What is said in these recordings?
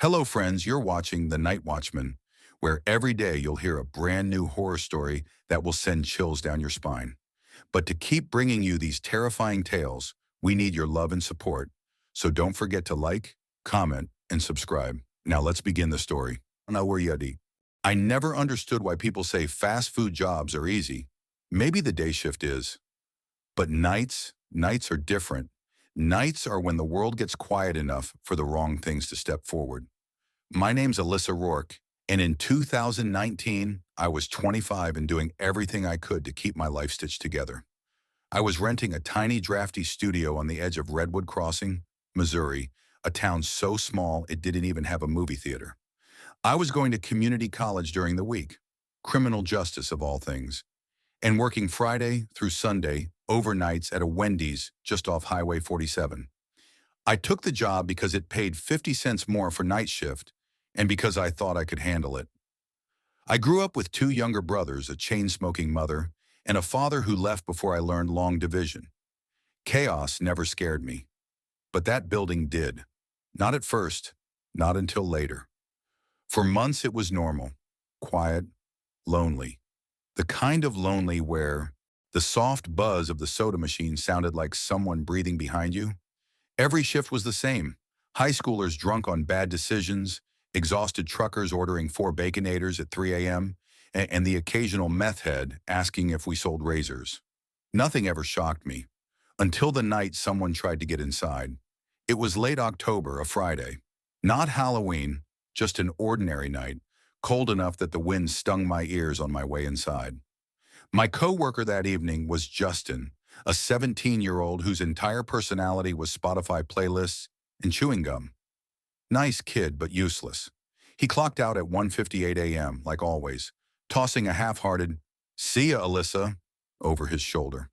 Hello, friends. You're watching The Night Watchman, where every day you'll hear a brand new horror story that will send chills down your spine. But to keep bringing you these terrifying tales, we need your love and support. So don't forget to like, comment, and subscribe. Now let's begin the story. Now we're Yadi. I never understood why people say fast food jobs are easy. Maybe the day shift is. But nights are different. Nights are when the world gets quiet enough for the wrong things to step forward. My name's Alyssa Rourke, and in 2019, I was 25 and doing everything I could to keep my life stitched together. I was renting a tiny drafty studio on the edge of Redwood Crossing, Missouri, a town so small it didn't even have a movie theater. I was going to community college during the week, criminal justice of all things, and working Friday through Sunday overnights at a Wendy's just off Highway 47. I took the job because it paid 50 cents more for night shift and because I thought I could handle it. I grew up with two younger brothers, a chain-smoking mother, and a father who left before I learned long division. Chaos never scared me, but that building did. Not at first, not until later. For months it was normal, quiet, lonely. The kind of lonely where the soft buzz of the soda machine sounded like someone breathing behind you. Every shift was the same. High schoolers drunk on bad decisions, exhausted truckers ordering 4 Baconators at 3 a.m., and the occasional meth head asking if we sold razors. Nothing ever shocked me, until the night someone tried to get inside. It was late October, a Friday. Not Halloween, just an ordinary night, cold enough that the wind stung my ears on my way inside. My co-worker that evening was Justin, a 17-year-old whose entire personality was Spotify playlists and chewing gum. Nice kid, but useless. He clocked out at 1:58 a.m., like always, tossing a half-hearted, "See ya, Alyssa," over his shoulder.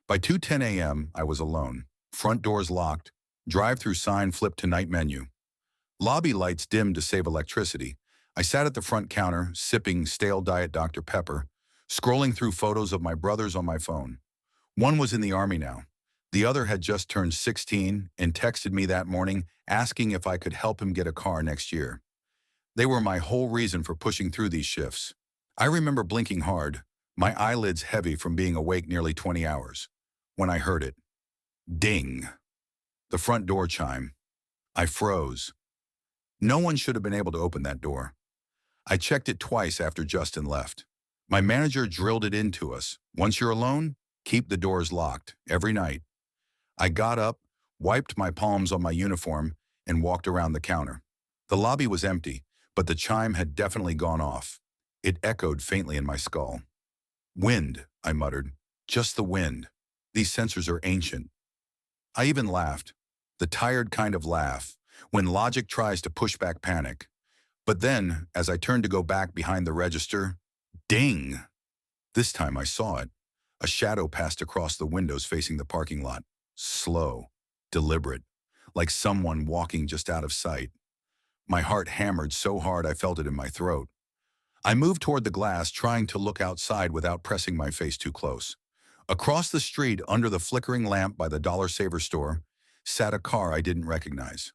By 2:10 a.m., I was alone. Front doors locked, drive-through sign flipped to night menu. Lobby lights dimmed to save electricity. I sat at the front counter, sipping stale Diet Dr. Pepper, scrolling through photos of my brothers on my phone. One was in the Army now. The other had just turned 16 and texted me that morning asking if I could help him get a car next year. They were my whole reason for pushing through these shifts. I remember blinking hard, my eyelids heavy from being awake nearly 20 hours, when I heard it. Ding. The front door chime. I froze. No one should have been able to open that door. I checked it twice after Justin left. My manager drilled it into us. Once you're alone, keep the doors locked, every night. I got up, wiped my palms on my uniform, and walked around the counter. The lobby was empty, but the chime had definitely gone off. It echoed faintly in my skull. Wind, I muttered. Just the wind. These sensors are ancient. I even laughed. The tired kind of laugh, when logic tries to push back panic. But then, as I turned to go back behind the register, ding! This time I saw it. A shadow passed across the windows facing the parking lot. Slow, deliberate, like someone walking just out of sight. My heart hammered so hard I felt it in my throat. I moved toward the glass, trying to look outside without pressing my face too close. Across the street, under the flickering lamp by the Dollar Saver store, sat a car I didn't recognize.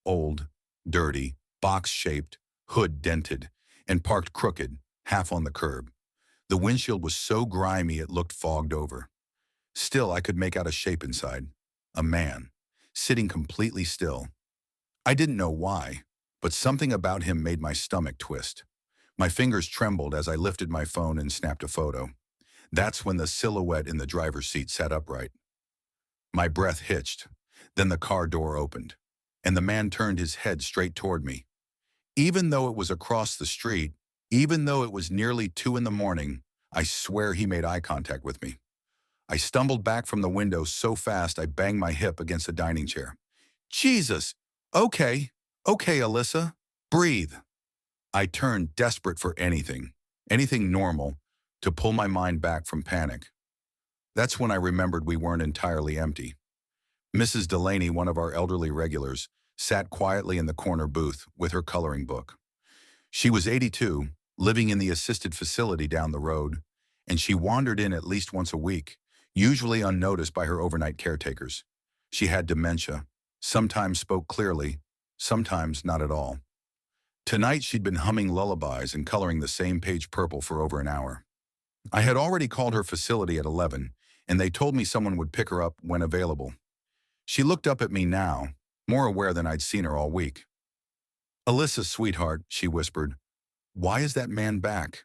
Old, dirty, box-shaped, hood dented, and parked crooked, half on the curb. The windshield was so grimy it looked fogged over. Still, I could make out a shape inside. A man, sitting completely still. I didn't know why, but something about him made my stomach twist. My fingers trembled as I lifted my phone and snapped a photo. That's when the silhouette in the driver's seat sat upright. My breath hitched. Then the car door opened, and the man turned his head straight toward me. Even though it was across the street, even though it was nearly 2 in the morning, I swear he made eye contact with me. I stumbled back from the window so fast I banged my hip against a dining chair. Jesus! Okay, Alyssa. Breathe. I turned, desperate for anything normal, to pull my mind back from panic. That's when I remembered we weren't entirely empty. Mrs. Delaney, one of our elderly regulars, sat quietly in the corner booth with her coloring book. She was 82, living in the assisted facility down the road, and she wandered in at least once a week, usually unnoticed by her overnight caretakers. She had dementia, sometimes spoke clearly, sometimes not at all. Tonight she'd been humming lullabies and coloring the same page purple for over an hour. I had already called her facility at 11, and they told me someone would pick her up when available. She looked up at me now, more aware than I'd seen her all week. "Alyssa, sweetheart," she whispered, "why is that man back?"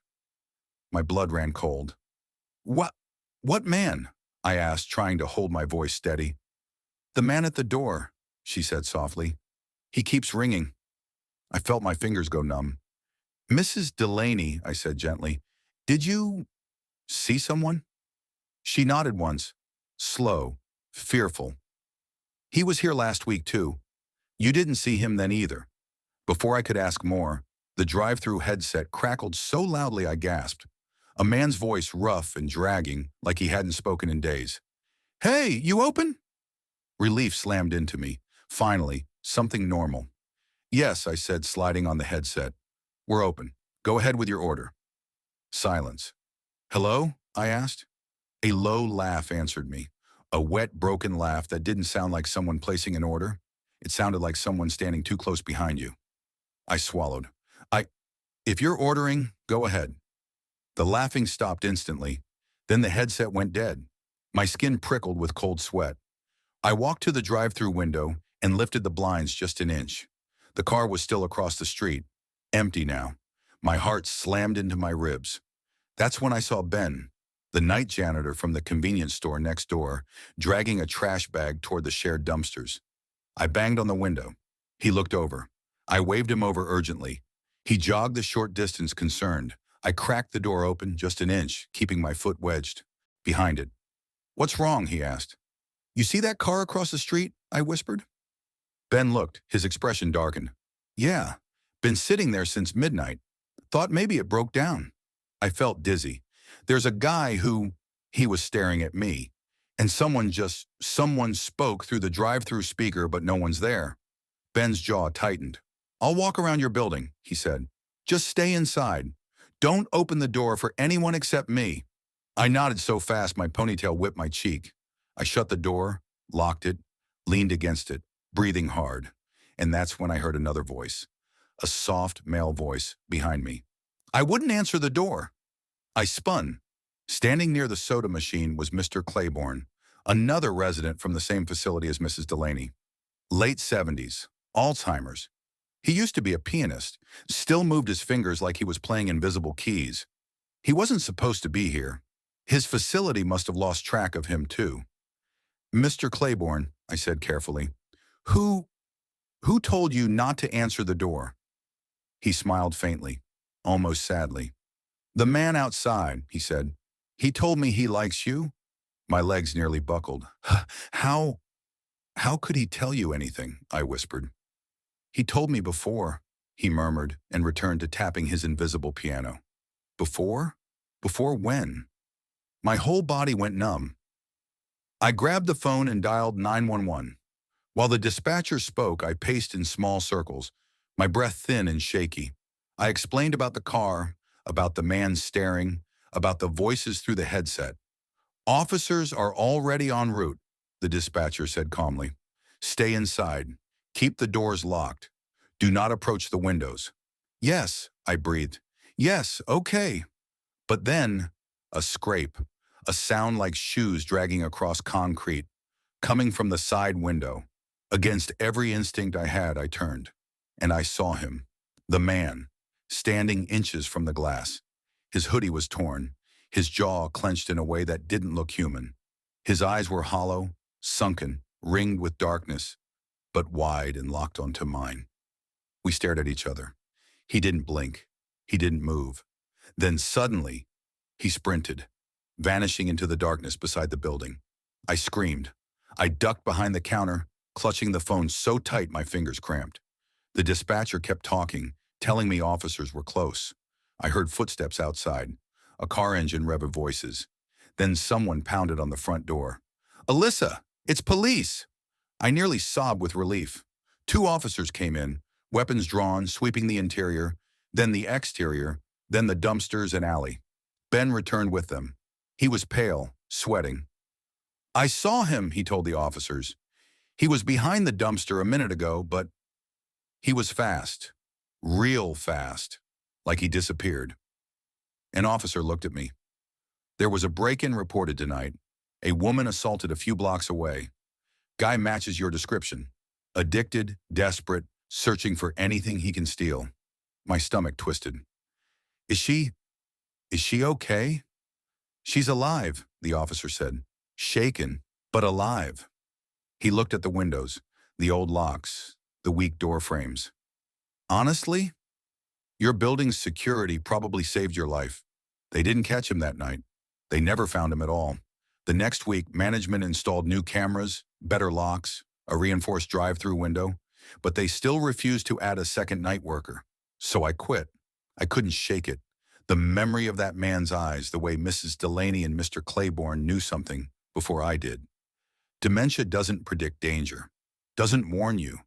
My blood ran cold. "What? What man?" I asked, trying to hold my voice steady. "The man at the door," she said softly. "He keeps ringing." I felt my fingers go numb. "Mrs. Delaney," I said gently, "did you see someone?" She nodded once, slow, fearful. "He was here last week, too. You didn't see him then either." Before I could ask more, the drive-through headset crackled so loudly I gasped. A man's voice, rough and dragging, like he hadn't spoken in days. "Hey, you open?" Relief slammed into me. Finally, something normal. "Yes," I said, sliding on the headset. "We're open. Go ahead with your order." Silence. "Hello?" I asked. A low laugh answered me. A wet, broken laugh that didn't sound like someone placing an order. It sounded like someone standing too close behind you. I swallowed. If you're ordering, go ahead." The laughing stopped instantly. Then the headset went dead. My skin prickled with cold sweat. I walked to the drive-through window and lifted the blinds just an inch. The car was still across the street, empty now. My heart slammed into my ribs. That's when I saw Ben, the night janitor from the convenience store next door, dragging a trash bag toward the shared dumpsters. I banged on the window. He looked over. I waved him over urgently. He jogged the short distance, concerned. I cracked the door open just an inch, keeping my foot wedged behind it. "What's wrong?" he asked. "You see that car across the street?" I whispered. Ben looked, his expression darkened. "Yeah, been sitting there since midnight. Thought maybe it broke down." I felt dizzy. "There's a guy who—" He was staring at me. "And someone spoke through the drive-through speaker, but no one's there." Ben's jaw tightened. "I'll walk around your building," he said. "Just stay inside. Don't open the door for anyone except me." I nodded so fast my ponytail whipped my cheek. I shut the door, locked it, leaned against it, breathing hard. And that's when I heard another voice. A soft male voice behind me. I wouldn't answer the door. I spun. Standing near the soda machine was Mr. Claiborne, another resident from the same facility as Mrs. Delaney. Late 70s, Alzheimer's. He used to be a pianist, still moved his fingers like he was playing invisible keys. He wasn't supposed to be here. His facility must have lost track of him too. "Mr. Claiborne," I said carefully, Who told you not to answer the door?" He smiled faintly, almost sadly. "The man outside," he said. "He told me he likes you." My legs nearly buckled. How could he tell you anything?" I whispered. "He told me before," he murmured and returned to tapping his invisible piano. "Before? Before when?" My whole body went numb. I grabbed the phone and dialed 911. While the dispatcher spoke, I paced in small circles, my breath thin and shaky. I explained about the car, about the man staring, about the voices through the headset. "Officers are already en route," the dispatcher said calmly. "Stay inside. Keep the doors locked. Do not approach the windows." "Yes," I breathed. "Yes, okay." But then, a scrape, a sound like shoes dragging across concrete, coming from the side window. Against every instinct I had, I turned, and I saw him, the man, standing inches from the glass. His hoodie was torn, his jaw clenched in a way that didn't look human. His eyes were hollow, sunken, ringed with darkness, but wide and locked onto mine. We stared at each other. He didn't blink. He didn't move. Then suddenly, he sprinted, vanishing into the darkness beside the building. I screamed. I ducked behind the counter, clutching the phone so tight my fingers cramped. The dispatcher kept talking, telling me officers were close. I heard footsteps outside, a car engine rev of voices. Then someone pounded on the front door. "Alyssa, it's police!" I nearly sobbed with relief. 2 officers came in, weapons drawn, sweeping the interior, then the exterior, then the dumpsters and alley. Ben returned with them. He was pale, sweating. "I saw him," he told the officers. "He was behind the dumpster a minute ago, but..." He was fast, real fast, like he disappeared. An officer looked at me. There was a break-in reported tonight. A woman assaulted a few blocks away. Guy matches your description. Addicted, desperate, searching for anything he can steal. My stomach twisted. Is she okay? She's alive, the officer said. Shaken, but alive. He looked at the windows, the old locks, the weak door frames. Honestly, your building's security probably saved your life. They didn't catch him that night. They never found him at all. The next week, management installed new cameras, better locks, a reinforced drive-through window, but they still refused to add a second night worker. So I quit. I couldn't shake it. The memory of that man's eyes, the way Mrs. Delaney and Mr. Claiborne knew something before I did. Dementia doesn't predict danger, doesn't warn you,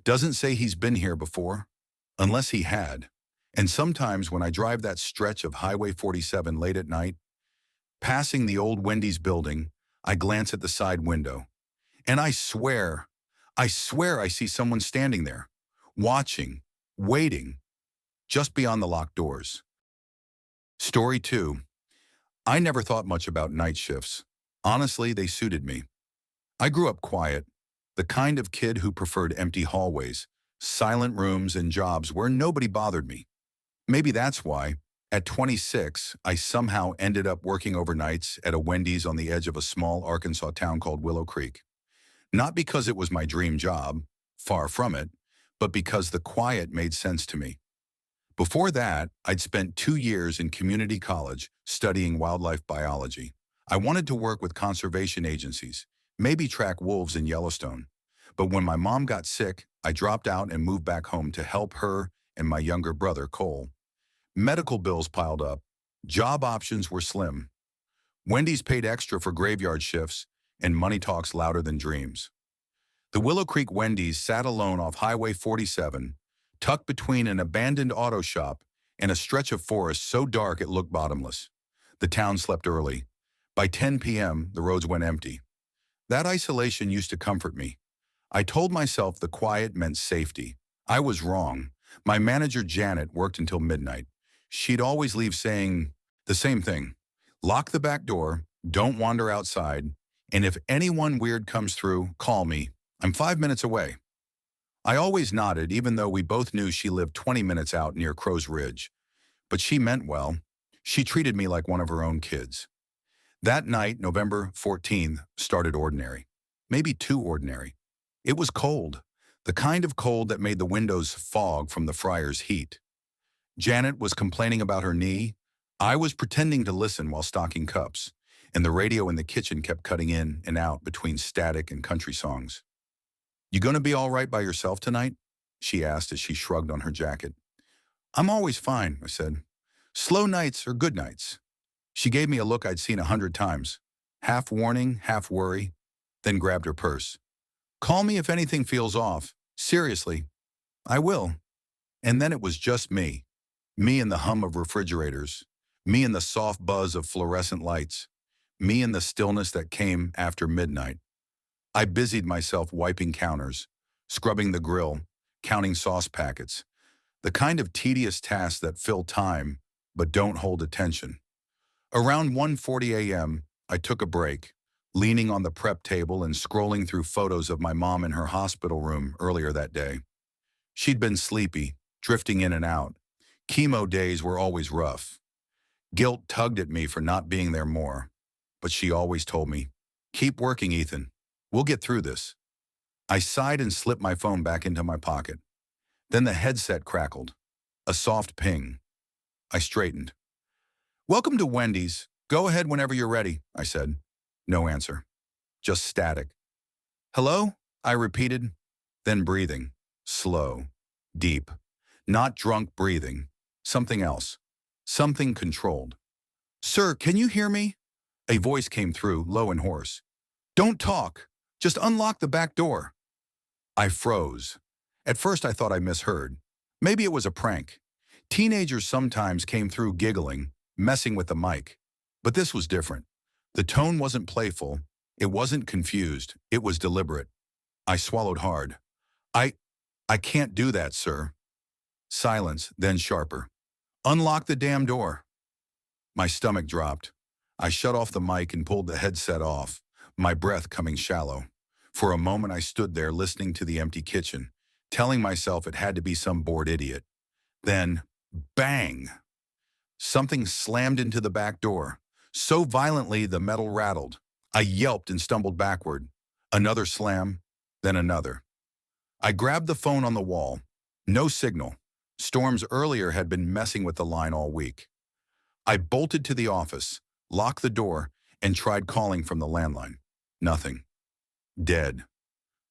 doesn't say he's been here before, unless he had. And sometimes when I drive that stretch of Highway 47 late at night, passing the old Wendy's building, I glance at the side window. And I swear I see someone standing there, watching, waiting, just beyond the locked doors. Story 2. I never thought much about night shifts. Honestly, they suited me. I grew up quiet, the kind of kid who preferred empty hallways, silent rooms, and jobs where nobody bothered me. Maybe that's why, at 26, I somehow ended up working overnights at a Wendy's on the edge of a small Arkansas town called Willow Creek. Not because it was my dream job, far from it, but because the quiet made sense to me. Before that, I'd spent 2 years in community college studying wildlife biology. I wanted to work with conservation agencies, maybe track wolves in Yellowstone. But when my mom got sick, I dropped out and moved back home to help her and my younger brother, Cole. Medical bills piled up. Job options were slim. Wendy's paid extra for graveyard shifts, and money talks louder than dreams. The Willow Creek Wendy's sat alone off Highway 47, tucked between an abandoned auto shop and a stretch of forest so dark it looked bottomless. The town slept early. By 10 p.m., the roads went empty. That isolation used to comfort me. I told myself the quiet meant safety. I was wrong. My manager, Janet, worked until midnight. She'd always leave saying the same thing. Lock the back door, don't wander outside, and if anyone weird comes through, call me. I'm 5 minutes away. I always nodded, even though we both knew she lived 20 minutes out near Crow's Ridge. But she meant well. She treated me like one of her own kids. That night, November 14th, started ordinary. Maybe too ordinary. It was cold, the kind of cold that made the windows fog from the fryer's heat. Janet was complaining about her knee. I was pretending to listen while stocking cups, and the radio in the kitchen kept cutting in and out between static and country songs. You gonna be all right by yourself tonight? She asked as she shrugged on her jacket. I'm always fine, I said. Slow nights are good nights. She gave me a look I'd seen 100 times, half warning, half worry, then grabbed her purse. Call me if anything feels off. Seriously. I will. And then it was just me. Me and the hum of refrigerators. Me and the soft buzz of fluorescent lights. Me and the stillness that came after midnight. I busied myself wiping counters, scrubbing the grill, counting sauce packets. The kind of tedious tasks that fill time but don't hold attention. Around 1:40 a.m., I took a break, leaning on the prep table and scrolling through photos of my mom in her hospital room earlier that day. She'd been sleepy, drifting in and out. Chemo days were always rough. Guilt tugged at me for not being there more, but she always told me, keep working, Ethan. We'll get through this. I sighed and slipped my phone back into my pocket. Then the headset crackled. A soft ping. I straightened. Welcome to Wendy's. Go ahead whenever you're ready, I said. No answer. Just static. Hello? I repeated, then breathing. Slow. Deep. Not drunk breathing. Something else. Something controlled. Sir, can you hear me? A voice came through, low and hoarse. Don't talk. Just unlock the back door. I froze. At first I thought I misheard. Maybe it was a prank. Teenagers sometimes came through giggling, messing with the mic. But this was different. The tone wasn't playful. It wasn't confused. It was deliberate. I swallowed hard. I can't do that, sir. Silence, then sharper. Unlock the damn door. My stomach dropped. I shut off the mic and pulled the headset off, my breath coming shallow. For a moment I stood there listening to the empty kitchen, telling myself it had to be some bored idiot. Then, bang! Something slammed into the back door, so violently the metal rattled. I yelped and stumbled backward. Another slam, then another. I grabbed the phone on the wall. No signal. Storms earlier had been messing with the line all week. I bolted to the office, locked the door, and tried calling from the landline. Nothing. Dead.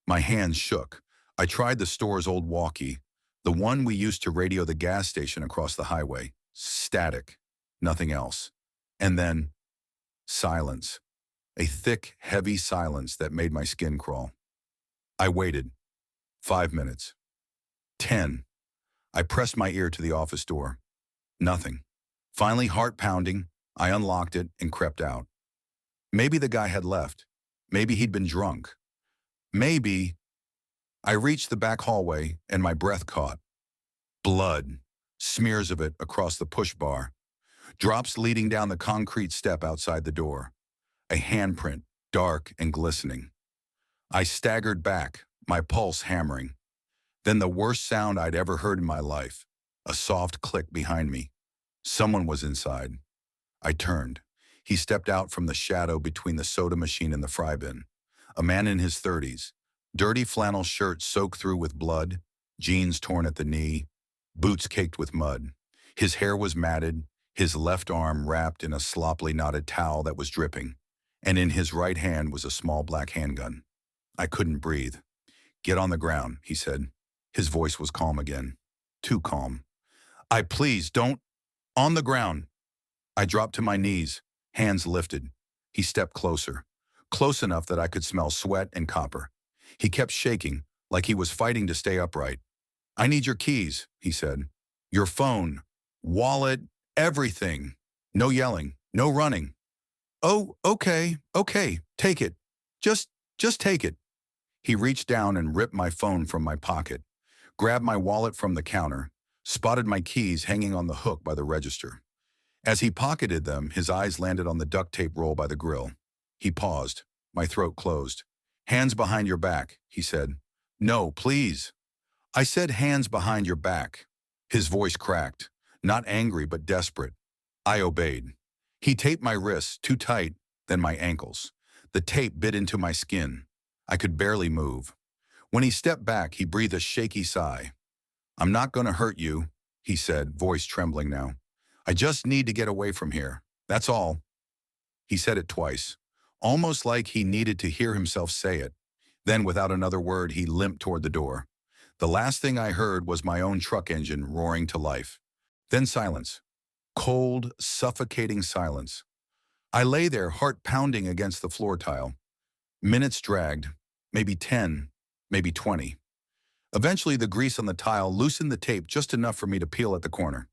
My hands shook. I tried the store's old walkie, the one we used to radio the gas station across the highway. Static. Nothing else. And then, silence. A thick, heavy silence that made my skin crawl. I waited. 5 minutes. 10. I pressed my ear to the office door. Nothing. Finally, heart pounding, I unlocked it and crept out. Maybe the guy had left. Maybe he'd been drunk. Maybe. I reached the back hallway and my breath caught. Blood. Smears of it across the push bar. Drops leading down the concrete step outside the door. A handprint, dark and glistening. I staggered back, my pulse hammering. Then the worst sound I'd ever heard in my life. A soft click behind me. Someone was inside. I turned. He stepped out from the shadow between the soda machine and the fry bin. A man in his 30s. Dirty flannel shirt soaked through with blood, jeans torn at the knee, boots caked with mud. His hair was matted, his left arm wrapped in a sloppily knotted towel that was dripping, and in his right hand was a small black handgun. I couldn't breathe. Get on the ground, he said. His voice was calm again. Too calm. Please, don't. On the ground. I dropped to my knees, hands lifted. He stepped closer, close enough that I could smell sweat and copper. He kept shaking, like he was fighting to stay upright. I need your keys, he said. Your phone, wallet, everything. No yelling, no running. Oh, okay, take it. Just take it. He reached down and ripped my phone from my pocket, grabbed my wallet from the counter, spotted my keys hanging on the hook by the register. As he pocketed them, his eyes landed on the duct tape roll by the grill. He paused. My throat closed. Hands behind your back, he said. No, please. I said hands behind your back. His voice cracked, not angry but desperate. I obeyed. He taped my wrists, too tight, then my ankles. The tape bit into my skin. I could barely move. When he stepped back, he breathed a shaky sigh. I'm not going to hurt you, he said, voice trembling now. I just need to get away from here. That's all. He said it twice, almost like he needed to hear himself say it. Then, without another word, he limped toward the door. The last thing I heard was my own truck engine roaring to life. Then silence. Cold, suffocating silence. I lay there, heart pounding against the floor tile. Minutes dragged, maybe 10, maybe 20. Eventually, the grease on the tile loosened the tape just enough for me to peel at the corner.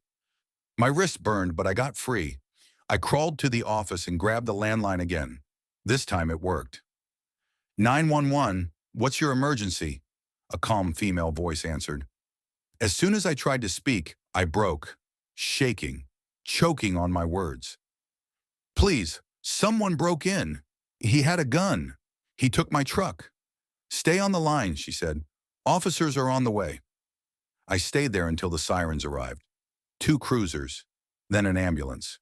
My wrist burned, but I got free. I crawled to the office and grabbed the landline again. This time it worked. 911, what's your emergency? A calm female voice answered. As soon as I tried to speak, I broke, shaking, choking on my words. Please, someone broke in. He had a gun. He took my truck. Stay on the line, she said. Officers are on the way. I stayed there until the sirens arrived. 2 cruisers, then an ambulance.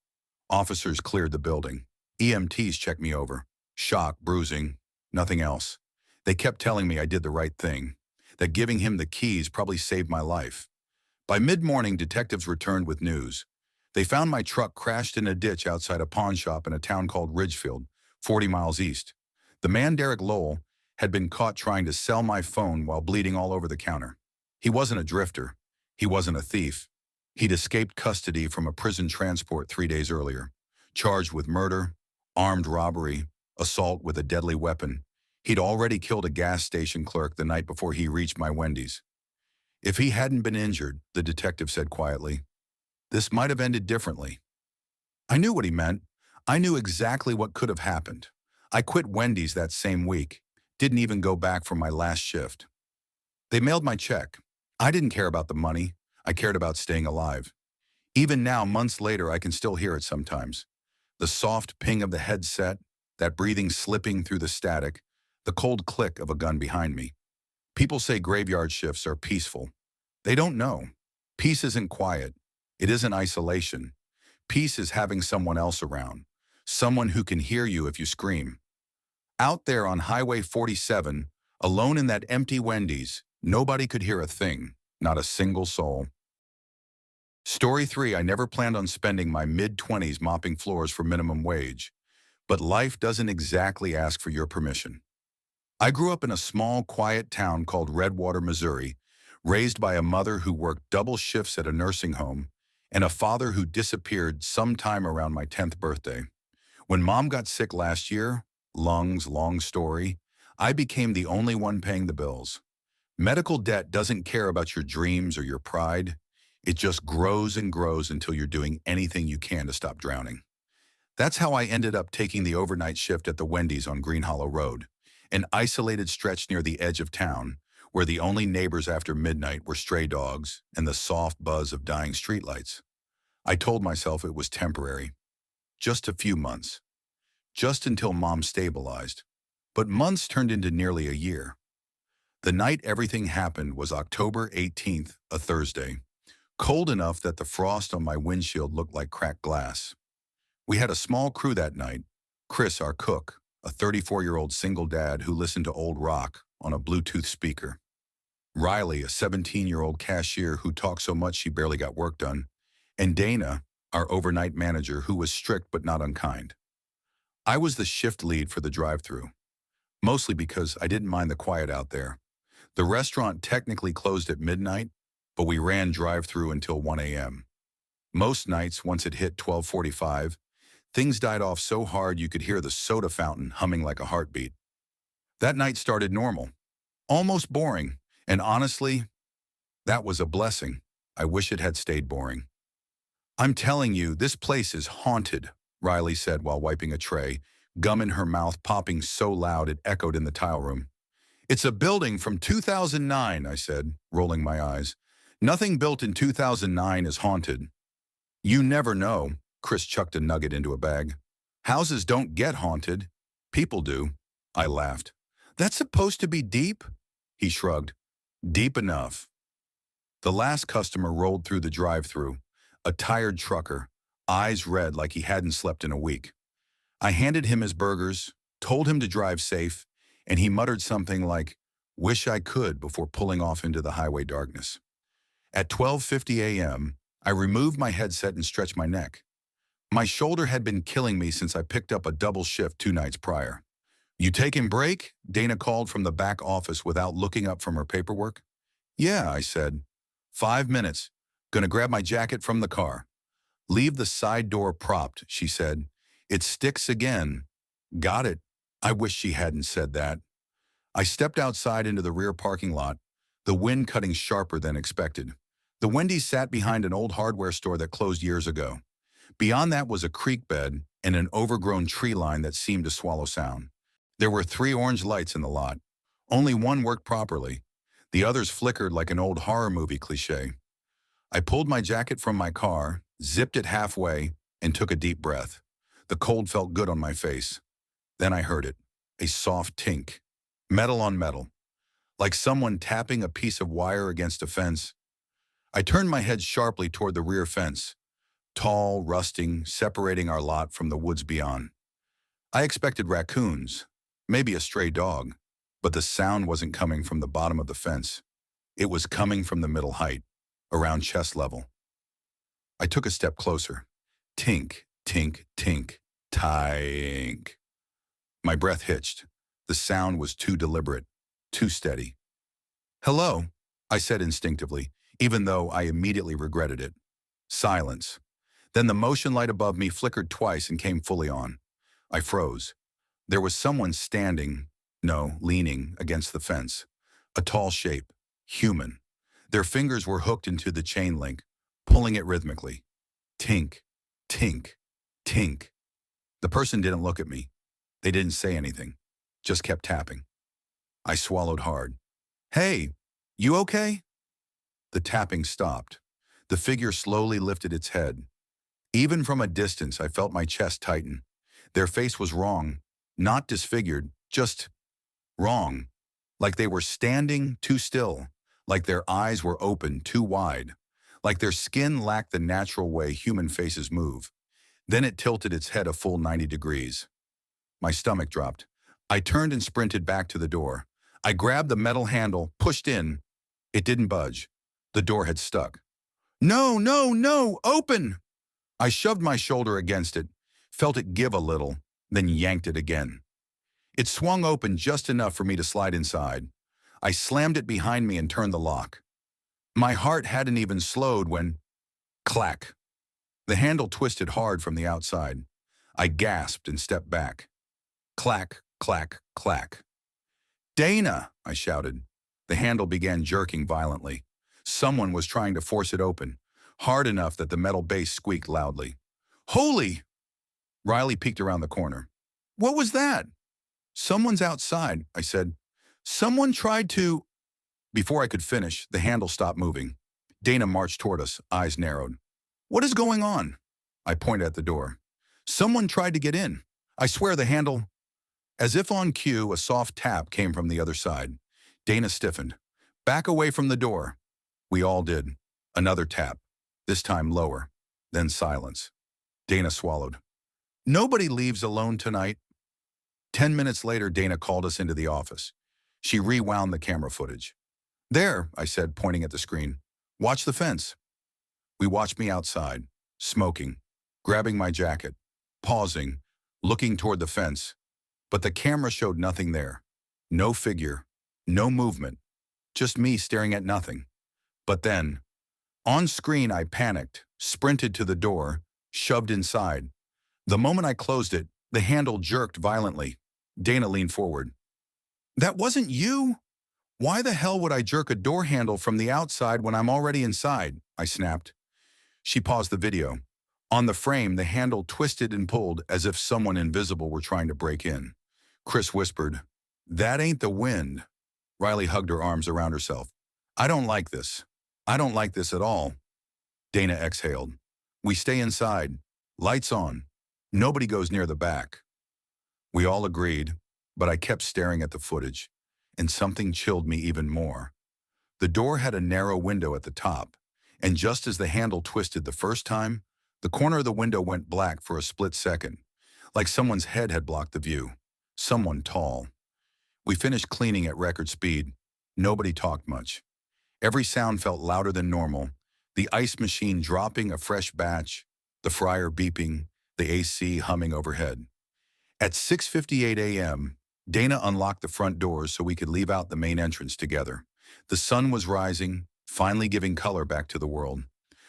Officers cleared the building. EMTs checked me over. Shock, bruising, nothing else. They kept telling me I did the right thing, that giving him the keys probably saved my life. By mid-morning, detectives returned with news. They found my truck crashed in a ditch outside a pawn shop in a town called Ridgefield, 40 miles east. The man, Derek Lowell, had been caught trying to sell my phone while bleeding all over the counter. He wasn't a drifter. He wasn't a thief. He'd escaped custody from a prison transport 3 days earlier, charged with murder, armed robbery, assault with a deadly weapon. He'd already killed a gas station clerk the night before he reached my Wendy's. If he hadn't been injured, the detective said quietly, this might have ended differently. I knew what he meant. I knew exactly what could have happened. I quit Wendy's that same week, didn't even go back for my last shift. They mailed my check, I didn't care about the money. I cared about staying alive. Even now, months later, I can still hear it sometimes. The soft ping of the headset, that breathing slipping through the static, the cold click of a gun behind me. People say graveyard shifts are peaceful. They don't know. Peace isn't quiet. It isn't isolation. Peace is having someone else around. Someone who can hear you if you scream. Out there on Highway 47, alone in that empty Wendy's, nobody could hear a thing, not a single soul. Story 3, I never planned on spending my mid-20s mopping floors for minimum wage, but life doesn't exactly ask for your permission. I grew up in a small, quiet town called Redwater, Missouri, raised by a mother who worked double shifts at a nursing home and a father who disappeared sometime around my 10th birthday. When Mom got sick last year, lungs, long story, I became the only one paying the bills. Medical debt doesn't care about your dreams or your pride. It just grows and grows until you're doing anything you can to stop drowning. That's how I ended up taking the overnight shift at the Wendy's on Green Hollow Road, an isolated stretch near the edge of town, where the only neighbors after midnight were stray dogs and the soft buzz of dying streetlights. I told myself it was temporary. Just a few months. Just until Mom stabilized. But months turned into nearly a year. The night everything happened was October 18th, a Thursday. Cold enough that the frost on my windshield looked like cracked glass. We had a small crew that night. Chris, our cook, a 34-year-old single dad who listened to old rock on a Bluetooth speaker. Riley, a 17-year-old cashier who talked so much she barely got work done. And Dana, our overnight manager who was strict but not unkind. I was the shift lead for the drive-thru, mostly because I didn't mind the quiet out there. The restaurant technically closed at midnight, but we ran drive-thru until 1 a.m. Most nights, once it hit 12:45, things died off so hard you could hear the soda fountain humming like a heartbeat. That night started normal, almost boring, and honestly, that was a blessing. I wish it had stayed boring. "I'm telling you, this place is haunted," Riley said while wiping a tray, gum in her mouth popping so loud it echoed in the tile room. "It's a building from 2009, I said, rolling my eyes. "Nothing built in 2009 is haunted." "You never know," Chris chucked a nugget into a bag. "Houses don't get haunted. People do." I laughed. "That's supposed to be deep?" He shrugged. "Deep enough." The last customer rolled through the drive-thru, a tired trucker, eyes red like he hadn't slept in a week. I handed him his burgers, told him to drive safe, and he muttered something like, "Wish I could," before pulling off into the highway darkness. At 12:50 a.m., I removed my headset and stretched my neck. My shoulder had been killing me since I picked up a double shift 2 nights prior. "You taking break?" Dana called from the back office without looking up from her paperwork. "Yeah," I said. "5 minutes. Gonna grab my jacket from the car." "Leave the side door propped," she said. "It sticks again." "Got it." I wish she hadn't said that. I stepped outside into the rear parking lot, the wind cutting sharper than expected. The Wendy's sat behind an old hardware store that closed years ago. Beyond that was a creek bed and an overgrown tree line that seemed to swallow sound. There were 3 orange lights in the lot. Only one worked properly. The others flickered like an old horror movie cliche. I pulled my jacket from my car, zipped it halfway, and took a deep breath. The cold felt good on my face. Then I heard it, a soft tink, metal on metal, like someone tapping a piece of wire against a fence. I turned my head sharply toward the rear fence, tall, rusting, separating our lot from the woods beyond. I expected raccoons, maybe a stray dog, but the sound wasn't coming from the bottom of the fence. It was coming from the middle height, around chest level. I took a step closer. Tink, tink, tink, tink. My breath hitched. The sound was too deliberate, too steady. "Hello," I said instinctively, even though I immediately regretted it. Silence. Then the motion light above me flickered twice and came fully on. I froze. There was someone standing, no, leaning against the fence. A tall shape, human. Their fingers were hooked into the chain link, pulling it rhythmically. Tink, tink, tink. The person didn't look at me. They didn't say anything, just kept tapping. I swallowed hard. "Hey, you okay?" The tapping stopped. The figure slowly lifted its head. Even from a distance, I felt my chest tighten. Their face was wrong, not disfigured, just wrong. Like they were standing too still, like their eyes were open too wide, like their skin lacked the natural way human faces move. Then it tilted its head a full 90 degrees. My stomach dropped. I turned and sprinted back to the door. I grabbed the metal handle, pushed in. It didn't budge. The door had stuck. No, no, no, open! I shoved my shoulder against it, felt it give a little, then yanked it again. It swung open just enough for me to slide inside. I slammed it behind me and turned the lock. My heart hadn't even slowed when, clack. The handle twisted hard from the outside. I gasped and stepped back. Clack, clack, clack. Dana, I shouted. The handle began jerking violently. Someone was trying to force it open, hard enough that the metal base squeaked loudly. Holy! Riley peeked around the corner. What was that? Someone's outside, I said. Someone tried to... Before I could finish, the handle stopped moving. Dana marched toward us, eyes narrowed. What is going on? I pointed at the door. Someone tried to get in. I swear the handle... As if on cue, a soft tap came from the other side. Dana stiffened. Back away from the door. We all did. Another tap. This time lower. Then silence. Dana swallowed. Nobody leaves alone tonight. 10 minutes later, Dana called us into the office. She rewound the camera footage. There, I said, pointing at the screen. Watch the fence. We watched me outside, smoking, grabbing my jacket, pausing, looking toward the fence. But the camera showed nothing there. No figure, no movement, just me staring at nothing. But then, on screen, I panicked, sprinted to the door, shoved inside. The moment I closed it, the handle jerked violently. Dana leaned forward. That wasn't you? Why the hell would I jerk a door handle from the outside when I'm already inside? I snapped. She paused the video. On the frame, the handle twisted and pulled as if someone invisible were trying to break in. Chris whispered, That ain't the wind. Riley hugged her arms around herself. I don't like this. I don't like this at all. Dana exhaled. We stay inside. Lights on. Nobody goes near the back. We all agreed, but I kept staring at the footage, and something chilled me even more. The door had a narrow window at the top, and just as the handle twisted the first time, the corner of the window went black for a split second, like someone's head had blocked the view. Someone tall. We finished cleaning at record speed. Nobody talked much. Every sound felt louder than normal. The ice machine dropping a fresh batch, the fryer beeping, the AC humming overhead. At 6:58 a.m., Dana unlocked the front doors so we could leave out the main entrance together. The sun was rising, finally giving color back to the world.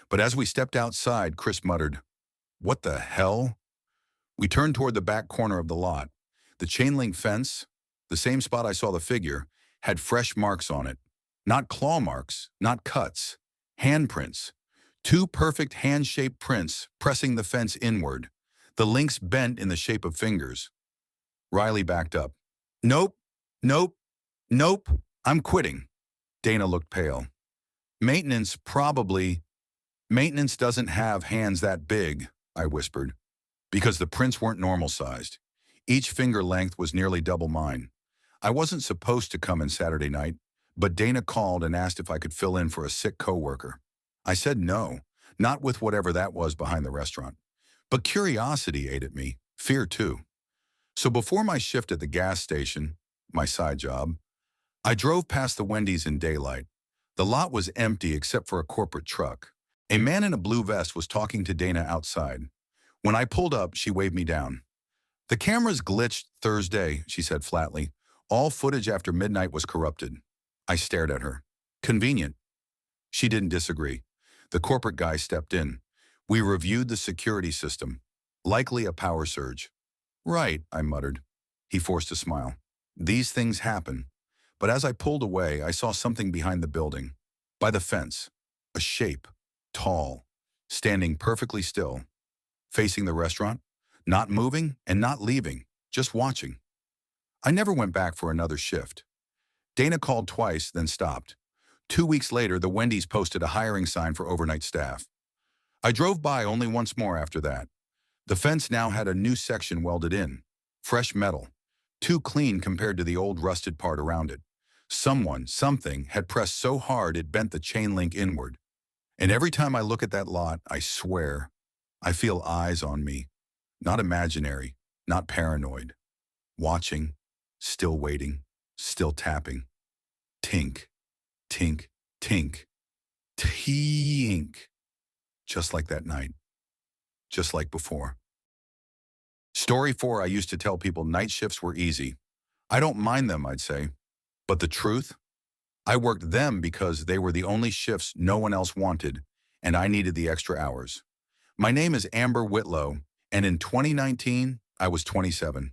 But as we stepped outside, Chris muttered, What the hell? We turned toward the back corner of the lot. The chain-link fence, the same spot I saw the figure, had fresh marks on it. Not claw marks, not cuts. Handprints. 2 perfect hand-shaped prints pressing the fence inward. The links bent in the shape of fingers. Riley backed up. Nope, nope, nope, I'm quitting. Dana looked pale. Maintenance doesn't have hands that big, I whispered, because the prints weren't normal-sized. Each finger length was nearly double mine. I wasn't supposed to come in Saturday night, but Dana called and asked if I could fill in for a sick coworker. I said no, not with whatever that was behind the restaurant. But curiosity ate at me, fear too. So before my shift at the gas station, my side job, I drove past the Wendy's in daylight. The lot was empty except for a corporate truck. A man in a blue vest was talking to Dana outside. When I pulled up, she waved me down. The cameras glitched Thursday, she said flatly. All footage after midnight was corrupted. I stared at her. Convenient. She didn't disagree. The corporate guy stepped in. We reviewed the security system. Likely a power surge. Right, I muttered. He forced a smile. These things happen. But as I pulled away, I saw something behind the building. By the fence. A shape. Tall. Standing perfectly still. Facing the restaurant. Not moving and not leaving. Just watching. I never went back for another shift. Dana called twice, then stopped. 2 weeks later, the Wendy's posted a hiring sign for overnight staff. I drove by only once more after that. The fence now had a new section welded in. Fresh metal. Too clean compared to the old rusted part around it. Something, had pressed so hard it bent the chain link inward. And every time I look at that lot, I swear, I feel eyes on me. Not imaginary, not paranoid. Watching, still waiting, still tapping. Tink, tink, tink, tink. Just like that night. Just like before. Story 4, I used to tell people night shifts were easy. I don't mind them, I'd say. But the truth? I worked them because they were the only shifts no one else wanted, and I needed the extra hours. My name is Amber Whitlow, and in 2019, I was 27,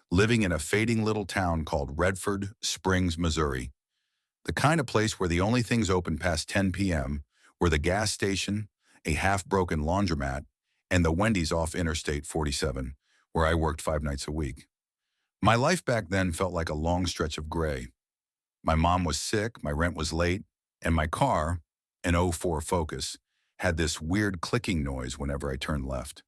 living in a fading little town called Redford Springs, Missouri. The kind of place where the only things open past 10 p.m. were the gas station, a half-broken laundromat, and the Wendy's off Interstate 47, where I worked 5 nights a week. My life back then felt like a long stretch of gray. My mom was sick, my rent was late, and my car, an '04 Focus, had this weird clicking noise whenever I turned left.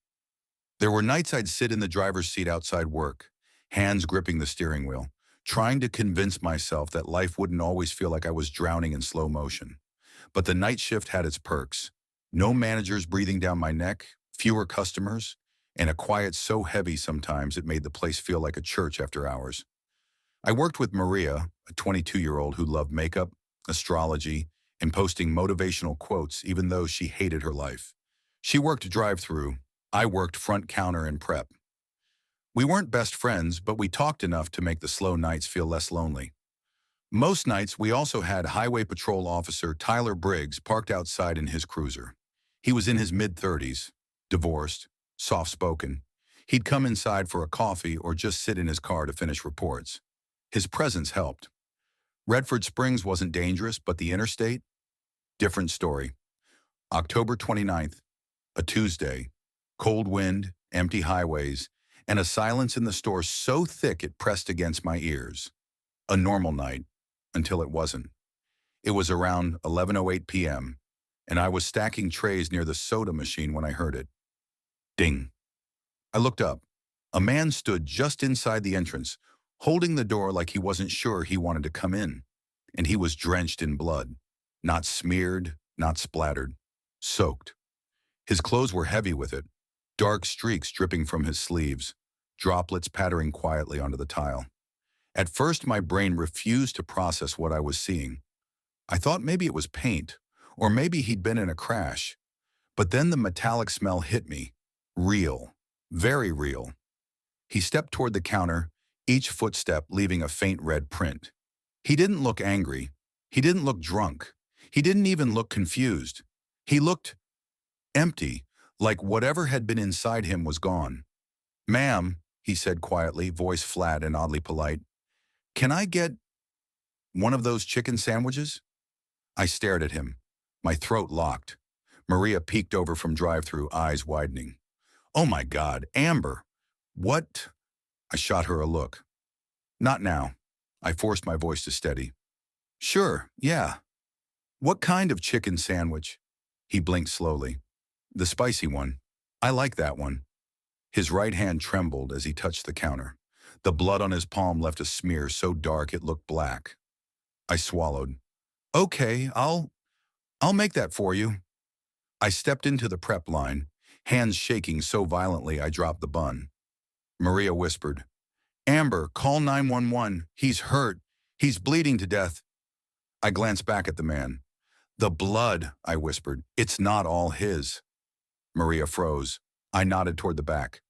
There were nights I'd sit in the driver's seat outside work, hands gripping the steering wheel, trying to convince myself that life wouldn't always feel like I was drowning in slow motion. But the night shift had its perks. No managers breathing down my neck, fewer customers, and a quiet so heavy sometimes it made the place feel like a church after hours. I worked with Maria, a 22-year-old who loved makeup, astrology, and posting motivational quotes even though she hated her life. She worked drive-through. I worked front counter and prep. We weren't best friends, but we talked enough to make the slow nights feel less lonely. Most nights, we also had Highway Patrol Officer Tyler Briggs parked outside in his cruiser. He was in his mid-30s, divorced, soft-spoken. He'd come inside for a coffee or just sit in his car to finish reports. His presence helped. Redford Springs wasn't dangerous, but the interstate? Different story. October 29th, a Tuesday, cold wind, empty highways, and a silence in the store so thick it pressed against my ears. A normal night, until it wasn't. It was around 11:08 p.m., and I was stacking trays near the soda machine when I heard it. Ding. I looked up. A man stood just inside the entrance, holding the door like he wasn't sure he wanted to come in. And he was drenched in blood. Not smeared, not splattered. Soaked. His clothes were heavy with it. Dark streaks dripping from his sleeves. Droplets pattering quietly onto the tile. At first, my brain refused to process what I was seeing. I thought maybe it was paint, or maybe he'd been in a crash. But then the metallic smell hit me. Real. Very real. He stepped toward the counter, each footstep leaving a faint red print. He didn't look angry. He didn't look drunk. He didn't even look confused. He looked empty, like whatever had been inside him was gone. "Ma'am," he said quietly, voice flat and oddly polite, "can I get one of those chicken sandwiches?" I stared at him, my throat locked. Maria peeked over from drive-through, eyes widening. "Oh my God, Amber! What?" I shot her a look. "Not now." I forced my voice to steady. "Sure, yeah. What kind of chicken sandwich?" He blinked slowly. "The spicy one. I like that one." His right hand trembled as he touched the counter. The blood on his palm left a smear so dark it looked black. I swallowed. "Okay, I'll make that for you." I stepped into the prep line, hands shaking so violently I dropped the bun. Maria whispered, "Amber, call 911. He's hurt. He's bleeding to death." I glanced back at the man. "The blood," I whispered. "It's not all his." Maria froze. I nodded toward the back.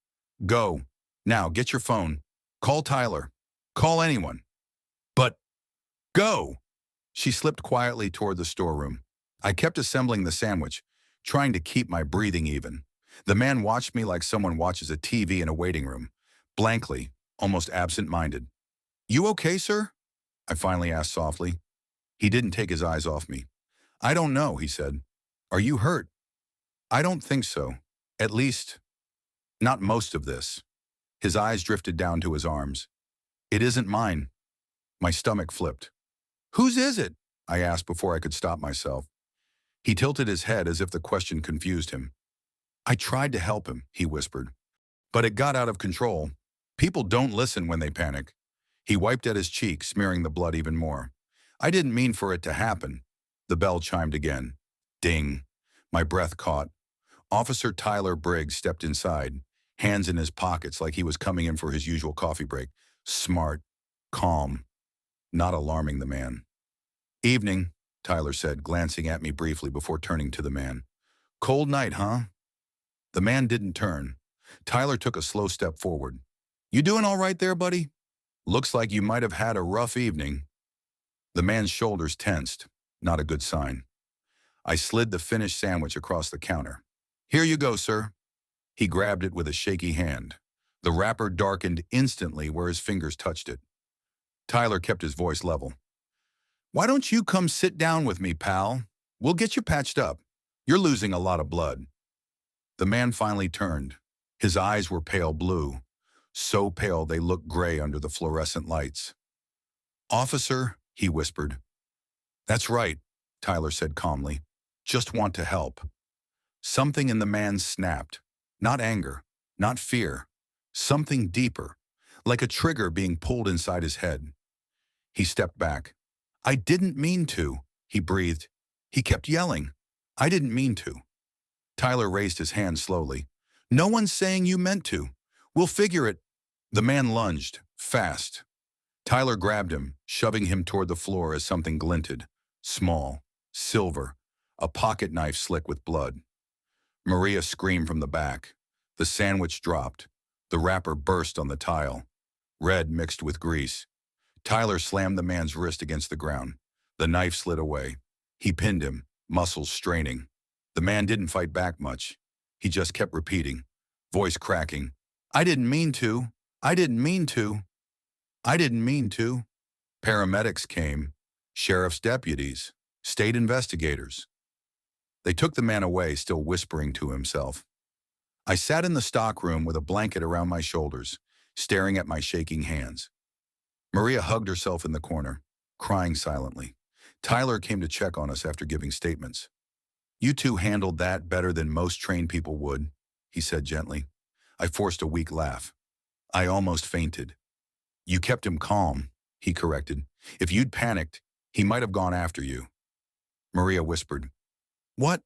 "Go. Now, get your phone. Call Tyler. Call anyone. But go!" She slipped quietly toward the storeroom. I kept assembling the sandwich, trying to keep my breathing even. The man watched me like someone watches a TV in a waiting room, blankly, almost absent-minded. "You okay, sir?" I finally asked softly. He didn't take his eyes off me. "I don't know," he said. "Are you hurt?" "I don't think so. At least, not most of this." His eyes drifted down to his arms. "It isn't mine." My stomach flipped. "Whose is it?" I asked before I could stop myself. He tilted his head as if the question confused him. I tried to help him, he whispered. But it got out of control. People don't listen when they panic. He wiped at his cheek, smearing the blood even more. I didn't mean for it to happen. The bell chimed again. Ding. My breath caught. Officer Tyler Briggs stepped inside, hands in his pockets like he was coming in for his usual coffee break. Smart, calm, not alarming the man. Evening, Tyler said, glancing at me briefly before turning to the man. Cold night, huh? The man didn't turn. Tyler took a slow step forward. You doing all right there, buddy? Looks like you might have had a rough evening. The man's shoulders tensed, not a good sign. I slid the finished sandwich across the counter. Here you go, sir. He grabbed it with a shaky hand. The wrapper darkened instantly where his fingers touched it. Tyler kept his voice level. Why don't you come sit down with me, pal? We'll get you patched up. You're losing a lot of blood. The man finally turned. His eyes were pale blue, so pale they looked gray under the fluorescent lights. Officer, he whispered. That's right, Tyler said calmly. Just want to help. Something in the man snapped. Not anger, not fear. Something deeper, like a trigger being pulled inside his head. He stepped back. I didn't mean to, he breathed. He kept yelling. I didn't mean to. Tyler raised his hand slowly. No one's saying you meant to. We'll figure it. The man lunged, fast. Tyler grabbed him, shoving him toward the floor as something glinted. Small, silver, a pocket knife slick with blood. Maria screamed from the back. The sandwich dropped. The wrapper burst on the tile. Red mixed with grease. Tyler slammed the man's wrist against the ground. The knife slid away. He pinned him, muscles straining. The man didn't fight back much. He just kept repeating, voice cracking. I didn't mean to. I didn't mean to. I didn't mean to. Paramedics came. Sheriff's deputies. State investigators. They took the man away, still whispering to himself. I sat in the stockroom with a blanket around my shoulders, staring at my shaking hands. Maria hugged herself in the corner, crying silently. Tyler came to check on us after giving statements. You two handled that better than most trained people would, he said gently. I forced a weak laugh. I almost fainted. You kept him calm, he corrected. If you'd panicked, he might have gone after you. Maria whispered. What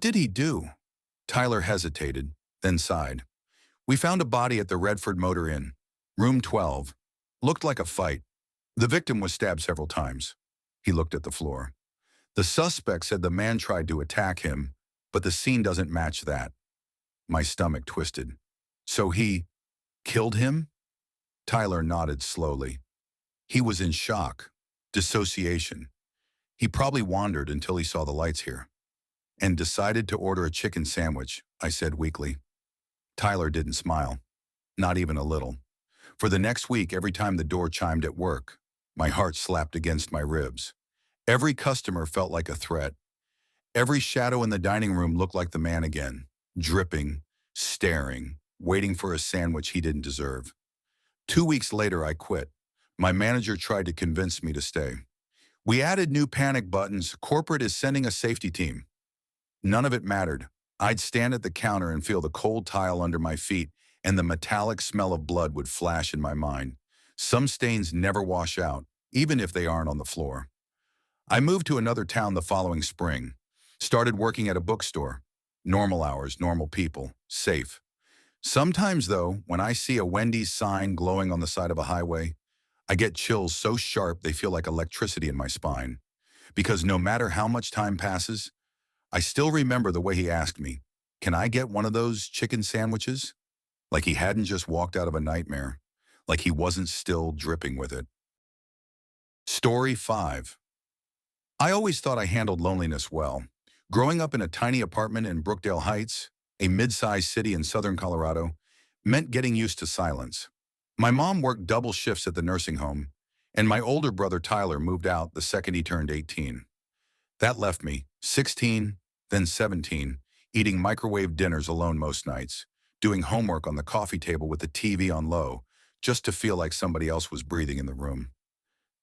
did he do? Tyler hesitated, then sighed. We found a body at the Redford Motor Inn, room 12. Looked like a fight. The victim was stabbed several times. He looked at the floor. The suspect said the man tried to attack him, but the scene doesn't match that. My stomach twisted. So he killed him? Tyler nodded slowly. He was in shock, dissociation. He probably wandered until he saw the lights here. And decided to order a chicken sandwich, I said weakly. Tyler didn't smile, not even a little. For the next week, every time the door chimed at work, my heart slapped against my ribs. Every customer felt like a threat. Every shadow in the dining room looked like the man again, dripping, staring, waiting for a sandwich he didn't deserve. 2 weeks later, I quit. My manager tried to convince me to stay. We added new panic buttons. Corporate is sending a safety team. None of it mattered. I'd stand at the counter and feel the cold tile under my feet, and the metallic smell of blood would flash in my mind. Some stains never wash out, even if they aren't on the floor. I moved to another town the following spring. Started working at a bookstore. Normal hours, normal people, safe. Sometimes, though, when I see a Wendy's sign glowing on the side of a highway, I get chills so sharp they feel like electricity in my spine. Because no matter how much time passes, I still remember the way he asked me, "Can I get one of those chicken sandwiches?" Like he hadn't just walked out of a nightmare. Like he wasn't still dripping with it. Story 5. I always thought I handled loneliness well. Growing up in a tiny apartment in Brookdale Heights, a mid-sized city in southern Colorado, meant getting used to silence. My mom worked double shifts at the nursing home, and my older brother Tyler moved out the second he turned 18. That left me, 16, then 17, eating microwave dinners alone most nights, doing homework on the coffee table with the TV on low, just to feel like somebody else was breathing in the room.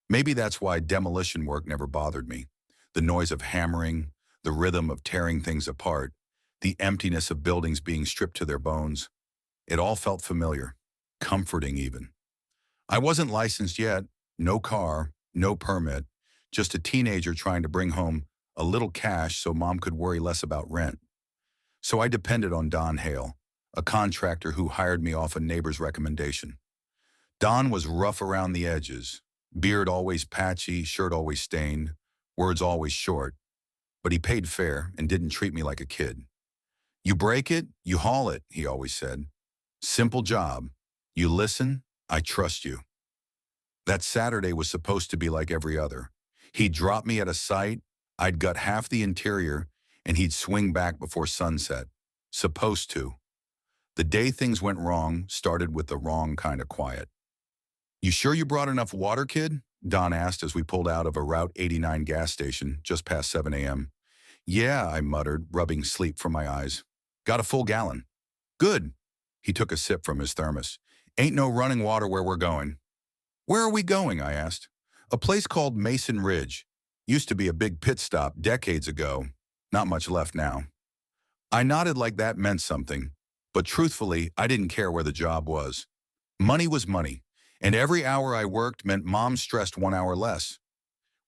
Maybe that's why demolition work never bothered me. The noise of hammering, the rhythm of tearing things apart, the emptiness of buildings being stripped to their bones. It all felt familiar, comforting even. I wasn't licensed yet, no car, no permit, just a teenager trying to bring home a little cash so mom could worry less about rent. So I depended on Don Hale, a contractor who hired me off a neighbor's recommendation. Don was rough around the edges, beard always patchy, shirt always stained, words always short, but he paid fair and didn't treat me like a kid. You break it, you haul it, he always said. Simple job. You listen, I trust you. That Saturday was supposed to be like every other. He'd drop me at a site, I'd gut half the interior, and he'd swing back before sunset. Supposed to. The day things went wrong started with the wrong kind of quiet. You sure you brought enough water, kid? Don asked as we pulled out of a Route 89 gas station just past 7 a.m. Yeah, I muttered, rubbing sleep from my eyes. Got a full gallon. Good. He took a sip from his thermos. Ain't no running water where we're going. Where are we going? I asked. A place called Mason Ridge. Used to be a big pit stop decades ago. Not much left now. I nodded like that meant something, but truthfully, I didn't care where the job was. Money was money, and every hour I worked meant Mom stressed 1 hour less.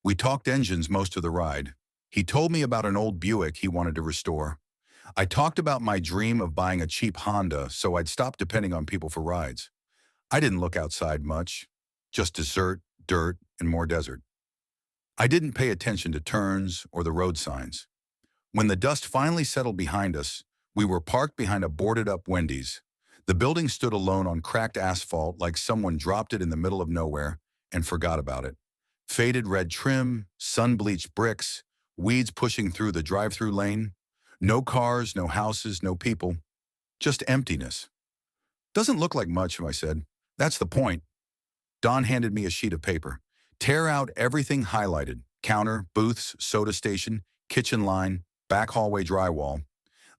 We talked engines most of the ride. He told me about an old Buick he wanted to restore. I talked about my dream of buying a cheap Honda so I'd stop depending on people for rides. I didn't look outside much, just desert, dirt, and more desert. I didn't pay attention to turns or the road signs. When the dust finally settled behind us, we were parked behind a boarded-up Wendy's. The building stood alone on cracked asphalt like someone dropped it in the middle of nowhere and forgot about it. Faded red trim, sun-bleached bricks, weeds pushing through the drive-through lane. No cars, no houses, no people. Just emptiness. Doesn't look like much, I said. That's the point. Don handed me a sheet of paper. Tear out everything highlighted. Counter, booths, soda station, kitchen line, back hallway drywall.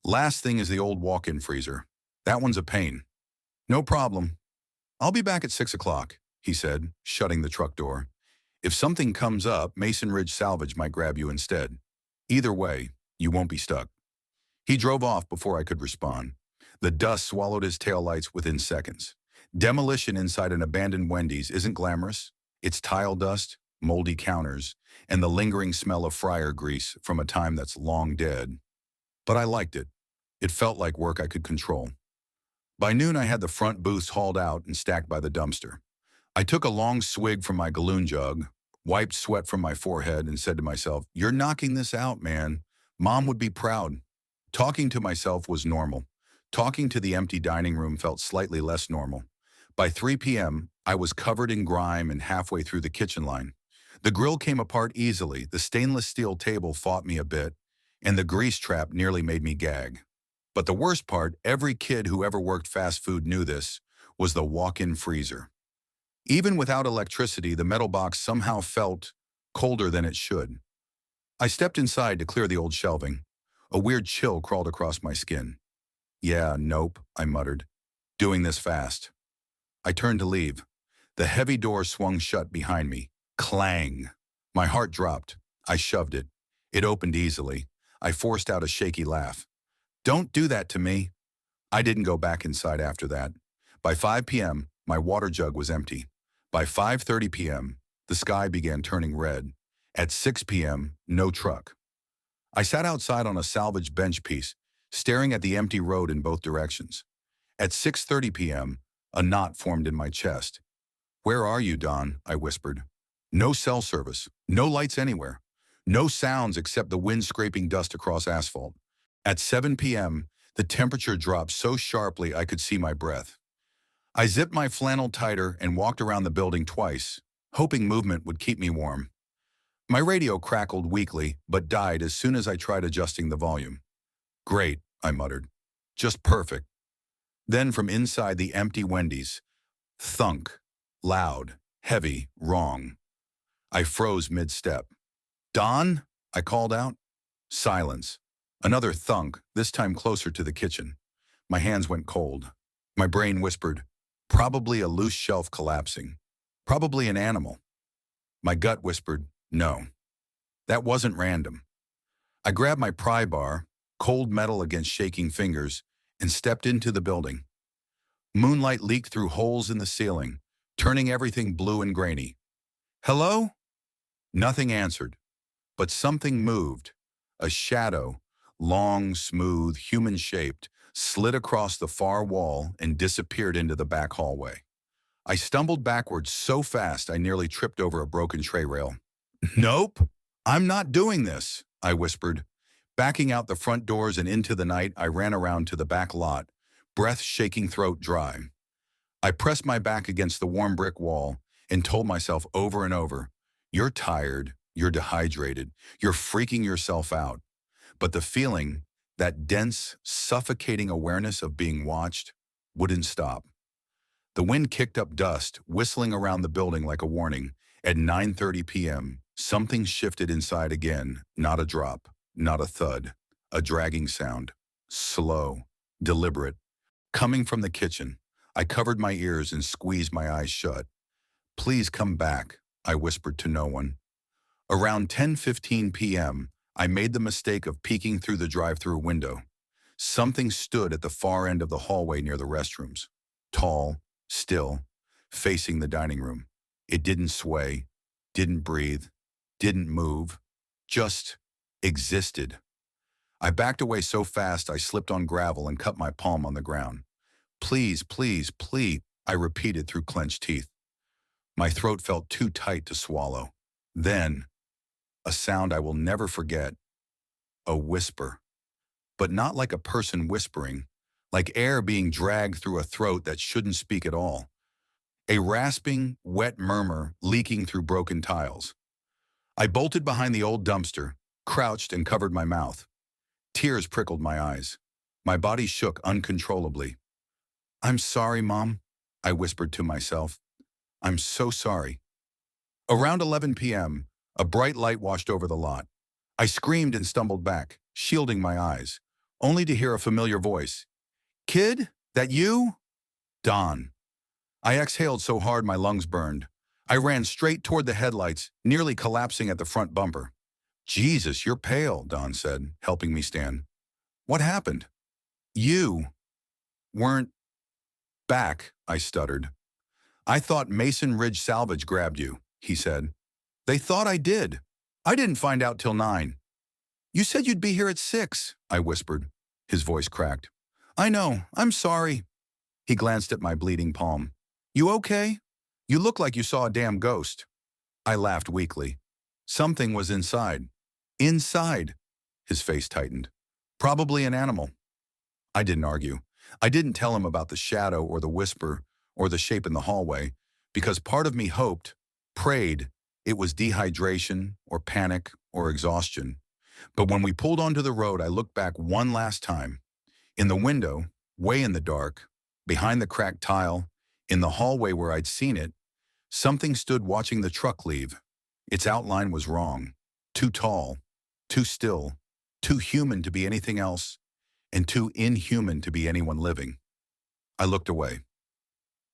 Last thing is the old walk-in freezer. That one's a pain. No problem. I'll be back at 6 o'clock, he said, shutting the truck door. If something comes up, Mason Ridge Salvage might grab you instead. Either way, you won't be stuck. He drove off before I could respond. The dust swallowed his taillights within seconds. Demolition inside an abandoned Wendy's isn't glamorous. It's tile dust, moldy counters, and the lingering smell of fryer grease from a time that's long dead. But I liked it. It felt like work I could control. By noon, I had the front booths hauled out and stacked by the dumpster. I took a long swig from my galloon jug, wiped sweat from my forehead, and said to myself, "You're knocking this out, man. Mom would be proud." Talking to myself was normal. Talking to the empty dining room felt slightly less normal. By 3 p.m., I was covered in grime and halfway through the kitchen line. The grill came apart easily, the stainless steel table fought me a bit, and the grease trap nearly made me gag. But the worst part, every kid who ever worked fast food knew this, was the walk-in freezer. Even without electricity, the metal box somehow felt colder than it should. I stepped inside to clear the old shelving. A weird chill crawled across my skin. Yeah, nope, I muttered. Doing this fast. I turned to leave. The heavy door swung shut behind me. Clang! My heart dropped. I shoved it. It opened easily. I forced out a shaky laugh. Don't do that to me. I didn't go back inside after that. By 5 p.m., my water jug was empty. By 5:30 p.m., the sky began turning red. At 6 p.m., no truck. I sat outside on a salvaged bench piece, staring at the empty road in both directions. At 6:30 p.m., a knot formed in my chest. "Where are you, Don?" I whispered. No cell service, no lights anywhere, no sounds except the wind scraping dust across asphalt. At 7 p.m., the temperature dropped so sharply I could see my breath. I zipped my flannel tighter and walked around the building twice, hoping movement would keep me warm. My radio crackled weakly, but died as soon as I tried adjusting the volume. Great, I muttered. Just perfect. Then from inside the empty Wendy's, thunk, loud, heavy, wrong. I froze mid-step. Don? I called out. Silence. Another thunk, this time closer to the kitchen. My hands went cold. My brain whispered, probably a loose shelf collapsing. Probably an animal. My gut whispered, no, that wasn't random. I grabbed my pry bar, cold metal against shaking fingers, and stepped into the building. Moonlight leaked through holes in the ceiling, turning everything blue and grainy. Hello? Nothing answered, but something moved. A shadow, long, smooth, human-shaped, slid across the far wall and disappeared into the back hallway. I stumbled backwards so fast I nearly tripped over a broken tray rail. Nope, I'm not doing this, I whispered. Backing out the front doors and into the night, I ran around to the back lot, breath shaking, throat dry. I pressed my back against the warm brick wall and told myself over and over, you're tired, you're dehydrated, you're freaking yourself out. But the feeling, that dense, suffocating awareness of being watched, wouldn't stop. The wind kicked up dust, whistling around the building like a warning. At 9:30 p.m., something shifted inside again, not a drop, not a thud, a dragging sound, slow, deliberate, coming from the kitchen. I covered my ears and squeezed my eyes shut. Please come back, I whispered to no one. Around 10:15 p.m., I made the mistake of peeking through the drive-through window. Something stood at the far end of the hallway near the restrooms. Tall, still, facing the dining room. It didn't sway, didn't breathe, didn't move, just existed. I backed away so fast I slipped on gravel and cut my palm on the ground. Please, please, please, I repeated through clenched teeth. My throat felt too tight to swallow. Then, a sound I will never forget. A whisper. But not like a person whispering, like air being dragged through a throat that shouldn't speak at all. A rasping, wet murmur leaking through broken tiles. I bolted behind the old dumpster, crouched and covered my mouth. Tears prickled my eyes. My body shook uncontrollably. I'm sorry, Mom, I whispered to myself. I'm so sorry. Around 11 p.m., a bright light washed over the lot. I screamed and stumbled back, shielding my eyes, only to hear a familiar voice. Kid, that you? Don. I exhaled so hard my lungs burned. I ran straight toward the headlights, nearly collapsing at the front bumper. Jesus, you're pale, Don said, helping me stand. What happened? You weren't back, I stuttered. I thought Mason Ridge Salvage grabbed you, he said. They thought I did. I didn't find out till 9. You said you'd be here at 6, I whispered. His voice cracked. I know, I'm sorry. He glanced at my bleeding palm. You okay? You look like you saw a damn ghost. I laughed weakly. Something was inside. Inside. His face tightened. Probably an animal. I didn't argue. I didn't tell him about the shadow or the whisper or the shape in the hallway because part of me hoped, prayed, it was dehydration or panic or exhaustion. But when we pulled onto the road, I looked back one last time. In the window, way in the dark, behind the cracked tile, in the hallway where I'd seen it, something stood watching the truck leave. Its outline was wrong. Too tall, too still, too human to be anything else, and too inhuman to be anyone living. I looked away.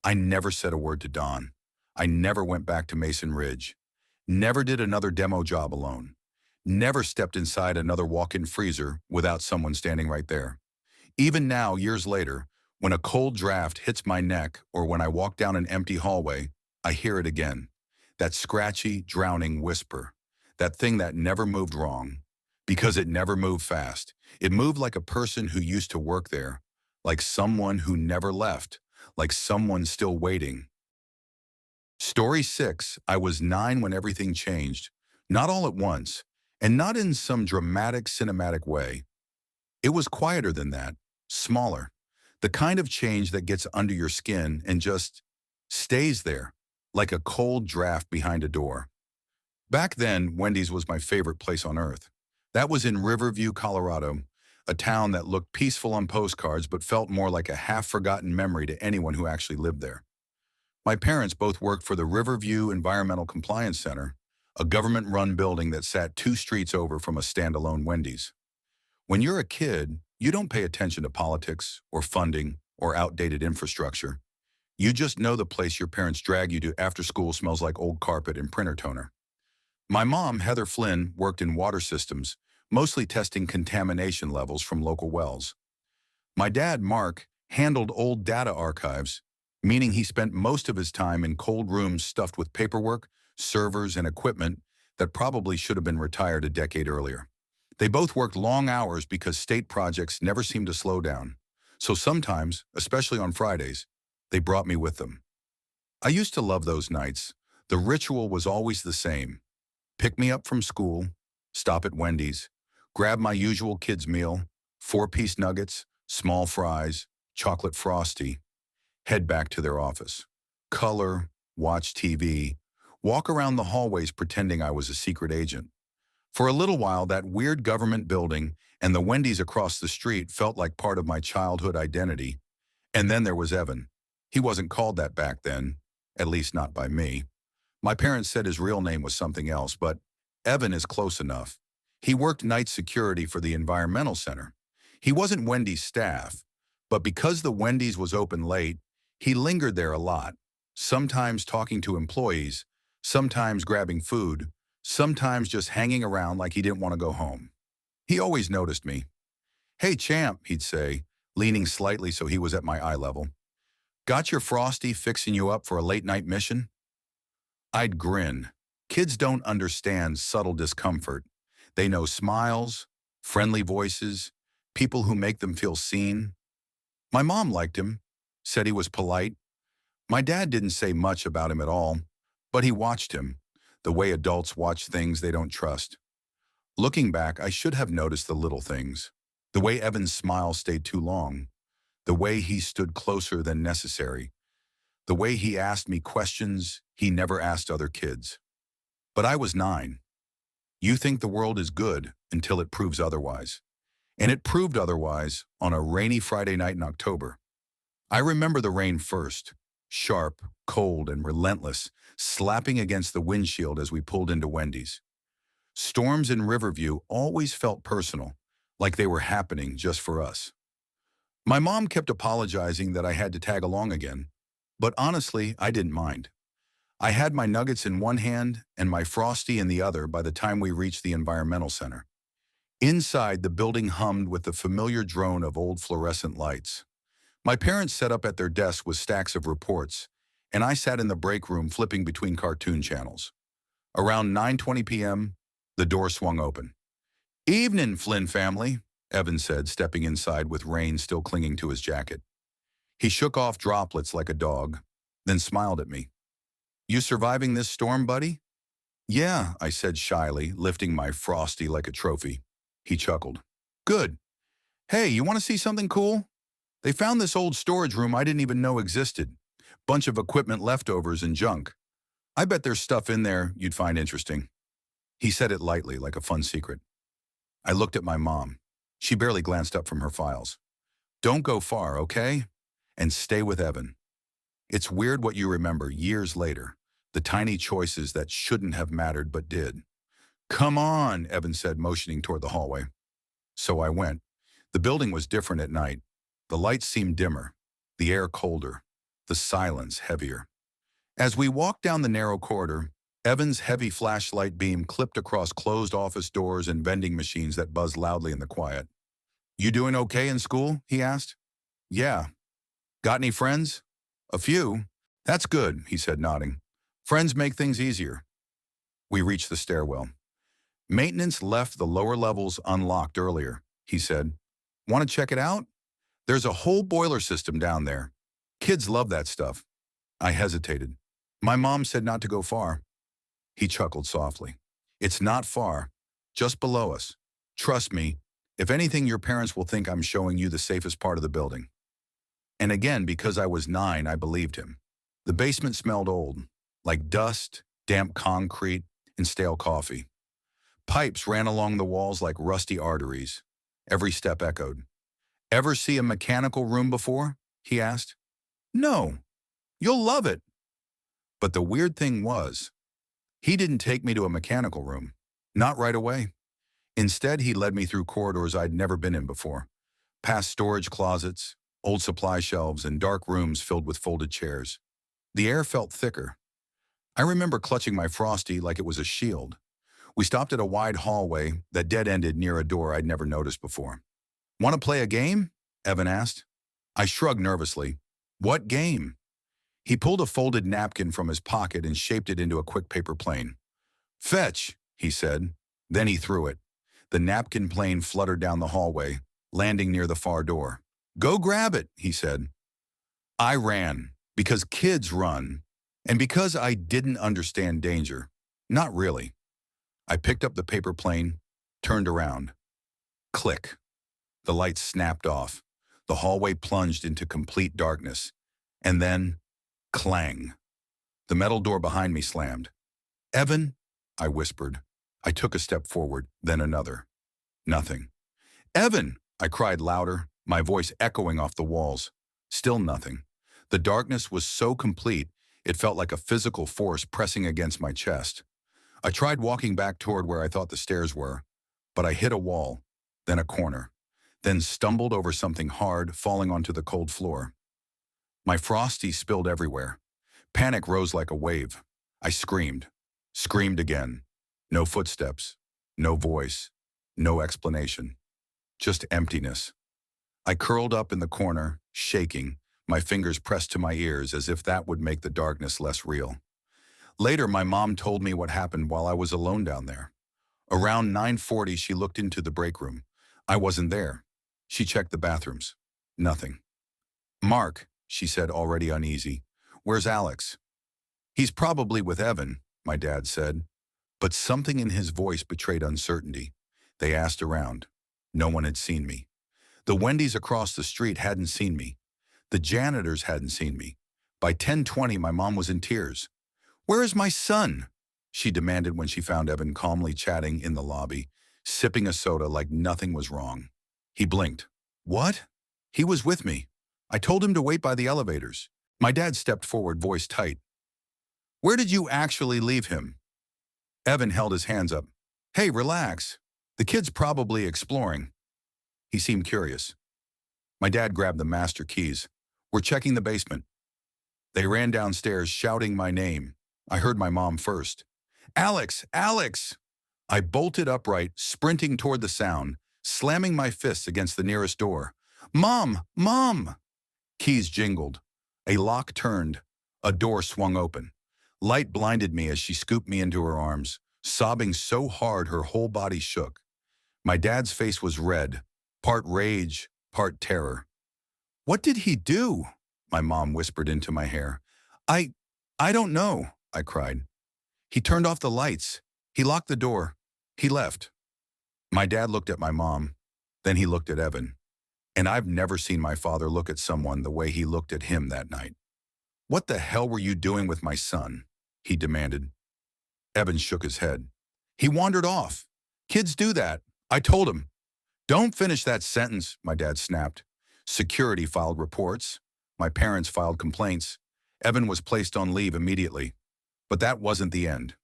I never said a word to Don. I never went back to Mason Ridge. Never did another demo job alone. Never stepped inside another walk-in freezer without someone standing right there. Even now, years later, when a cold draft hits my neck or when I walk down an empty hallway, I hear it again. That scratchy, drowning whisper. That thing that never moved wrong. Because it never moved fast. It moved like a person who used to work there. Like someone who never left. Like someone still waiting. Story 6, I was 9 when everything changed. Not all at once, and not in some dramatic, cinematic way. It was quieter than that, smaller. The kind of change that gets under your skin and just stays there, like a cold draft behind a door. Back then, Wendy's was my favorite place on earth. That was in Riverview, Colorado, a town that looked peaceful on postcards but felt more like a half-forgotten memory to anyone who actually lived there. My parents both worked for the Riverview Environmental Compliance Center, a government-run building that sat 2 streets over from a standalone Wendy's. When you're a kid, you don't pay attention to politics or funding or outdated infrastructure. You just know the place your parents drag you to after school smells like old carpet and printer toner. My mom, Heather Flynn, worked in water systems, mostly testing contamination levels from local wells. My dad, Mark, handled old data archives, meaning he spent most of his time in cold rooms stuffed with paperwork, servers, and equipment that probably should have been retired a decade earlier. They both worked long hours because state projects never seemed to slow down. So sometimes, especially on Fridays, they brought me with them. I used to love those nights. The ritual was always the same. Pick me up from school, stop at Wendy's, grab my usual kids' meal, 4-piece nuggets, small fries, chocolate frosty, head back to their office. Color, watch TV, walk around the hallways pretending I was a secret agent. For a little while, that weird government building and the Wendy's across the street felt like part of my childhood identity. And then there was Evan. He wasn't called that back then, at least not by me. My parents said his real name was something else, but Evan is close enough. He worked night security for the environmental center. He wasn't Wendy's staff, but because the Wendy's was open late, he lingered there a lot, sometimes talking to employees, sometimes grabbing food, sometimes just hanging around like he didn't want to go home. He always noticed me. "Hey, champ," he'd say, leaning slightly so he was at my eye level. "Got your Frosty fixing you up for a late-night mission?" I'd grin. Kids don't understand subtle discomfort. They know smiles, friendly voices, people who make them feel seen. My mom liked him, said he was polite. My dad didn't say much about him at all, but he watched him, the way adults watch things they don't trust. Looking back, I should have noticed the little things. The way Evan's smile stayed too long. The way he stood closer than necessary. The way he asked me questions he never asked other kids. But I was 9. You think the world is good until it proves otherwise. And it proved otherwise on a rainy Friday night in October. I remember the rain first, sharp, cold, and relentless, slapping against the windshield as we pulled into Wendy's. Storms in Riverview always felt personal, like they were happening just for us. My mom kept apologizing that I had to tag along again, but honestly, I didn't mind. I had my nuggets in one hand and my Frosty in the other by the time we reached the environmental center. Inside, the building hummed with the familiar drone of old fluorescent lights. My parents sat up at their desks with stacks of reports, and I sat in the break room flipping between cartoon channels. Around 9:20 p.m., the door swung open. "Evening, Flynn family," Evan said, stepping inside with rain still clinging to his jacket. He shook off droplets like a dog, then smiled at me. "You surviving this storm, buddy?" "Yeah," I said shyly, lifting my Frosty like a trophy. He chuckled. "Good. Hey, you want to see something cool? They found this old storage room I didn't even know existed. Bunch of equipment leftovers and junk. I bet there's stuff in there you'd find interesting." He said it lightly, like a fun secret. I looked at my mom. She barely glanced up from her files. "Don't go far, okay? And stay with Evan." It's weird what you remember years later, the tiny choices that shouldn't have mattered but did. "Come on," Evan said, motioning toward the hallway. So I went. The building was different at night. The lights seemed dimmer, the air colder, the silence heavier. As we walked down the narrow corridor, Evan's heavy flashlight beam clipped across closed office doors and vending machines that buzzed loudly in the quiet. "You doing okay in school?" he asked. "Yeah." "Got any friends?" "A few." "That's good," he said, nodding. "Friends make things easier." We reached the stairwell. "Maintenance left the lower levels unlocked earlier," he said. "Want to check it out? There's a whole boiler system down there. Kids love that stuff." I hesitated. My mom said not to go far. He chuckled softly. "It's not far, just below us. Trust me, if anything, your parents will think I'm showing you the safest part of the building." And again, because I was 9, I believed him. The basement smelled old, like dust, damp concrete, and stale coffee. Pipes ran along the walls like rusty arteries. Every step echoed. "Ever see a mechanical room before?" he asked. "No. You'll love it." But the weird thing was, he didn't take me to a mechanical room. Not right away. Instead, he led me through corridors I'd never been in before, past storage closets, old supply shelves, and dark rooms filled with folded chairs. The air felt thicker. I remember clutching my Frosty like it was a shield. We stopped at a wide hallway that dead-ended near a door I'd never noticed before. "Want to play a game?" Evan asked. I shrugged nervously. "What game?" He pulled a folded napkin from his pocket and shaped it into a quick paper plane. "Fetch," he said. Then he threw it. The napkin plane fluttered down the hallway, landing near the far door. "Go grab it," he said. I ran, because kids run, and because I didn't understand danger. Not really. I picked up the paper plane, turned around. Click. The lights snapped off. The hallway plunged into complete darkness. And then, clang. The metal door behind me slammed. "Evan," I whispered. I took a step forward, then another. Nothing. "Evan!" I cried louder, my voice echoing off the walls. Still nothing. The darkness was so complete, it felt like a physical force pressing against my chest. I tried walking back toward where I thought the stairs were, but I hit a wall, then a corner, then stumbled over something hard, falling onto the cold floor. My Frosty spilled everywhere. Panic rose like a wave. I screamed again. No footsteps, no voice, no explanation. Just emptiness. I curled up in the corner, shaking, my fingers pressed to my ears as if that would make the darkness less real. Later, my mom told me what happened while I was alone down there. Around 9:40, she looked into the break room. I wasn't there. She checked the bathrooms. Nothing. "Mark," she said, already uneasy. "Where's Alex?" "He's probably with Evan," my dad said. But something in his voice betrayed uncertainty. They asked around. No one had seen me. The Wendy's across the street hadn't seen me. The janitors hadn't seen me. By 10:20, my mom was in tears. "Where is my son?" she demanded when she found Evan calmly chatting in the lobby, sipping a soda like nothing was wrong. He blinked. "What?" "He was with me. I told him to wait by the elevators." My dad stepped forward, voice tight. "Where did you actually leave him?" Evan held his hands up. "Hey, relax. The kid's probably exploring." He seemed curious. My dad grabbed the master keys. "We're checking the basement." They ran downstairs, shouting my name. I heard my mom first. "Alex! Alex!" I bolted upright, sprinting toward the sound, slamming my fists against the nearest door. "Mom! Mom!" Keys jingled. A lock turned. A door swung open. Light blinded me as she scooped me into her arms, sobbing so hard her whole body shook. My dad's face was red, part rage, part terror. "What did he do?" my mom whispered into my hair. I don't know," I cried. "He turned off the lights. He locked the door. He left." My dad looked at my mom, then he looked at Evan. And I've never seen my father look at someone the way he looked at him that night. "What the hell were you doing with my son?" he demanded. Evan shook his head. "He wandered off. Kids do that. I told him." "Don't finish that sentence," my dad snapped. Security filed reports. My parents filed complaints. Evan was placed on leave immediately. But that wasn't the end.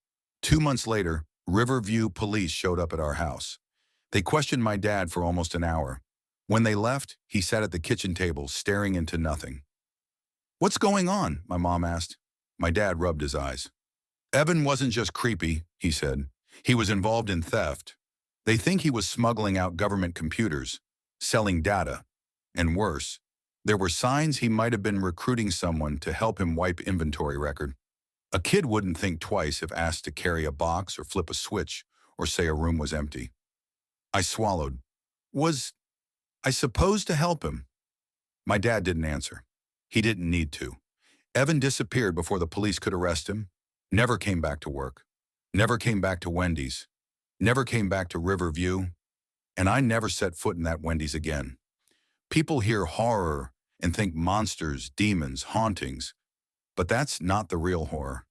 2 months later, Riverview police showed up at our house. They questioned my dad for almost an hour. When they left, he sat at the kitchen table, staring into nothing. "What's going on?" my mom asked. My dad rubbed his eyes. "Evan wasn't just creepy," he said. "He was involved in theft. They think he was smuggling out government computers, selling data. And worse, there were signs he might have been recruiting someone to help him wipe inventory record. A kid wouldn't think twice if asked to carry a box or flip a switch or say a room was empty." I swallowed. "Was I supposed to help him?" My dad didn't answer. He didn't need to. Evan disappeared before the police could arrest him, never came back to work, never came back to Wendy's, never came back to Riverview, and I never set foot in that Wendy's again. People hear horror and think monsters, demons, hauntings, but that's not the real horror.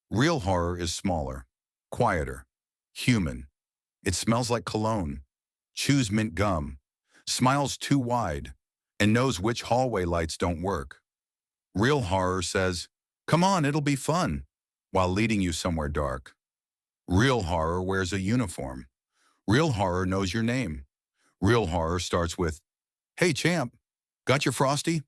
Real horror is smaller, quieter, human. It smells like cologne, chews mint gum, smiles too wide, and knows which hallway lights don't work. Real horror says, "Come on, it'll be fun," while leading you somewhere dark. Real horror wears a uniform. Real horror knows your name. Real horror starts with, "Hey champ, got your Frosty?"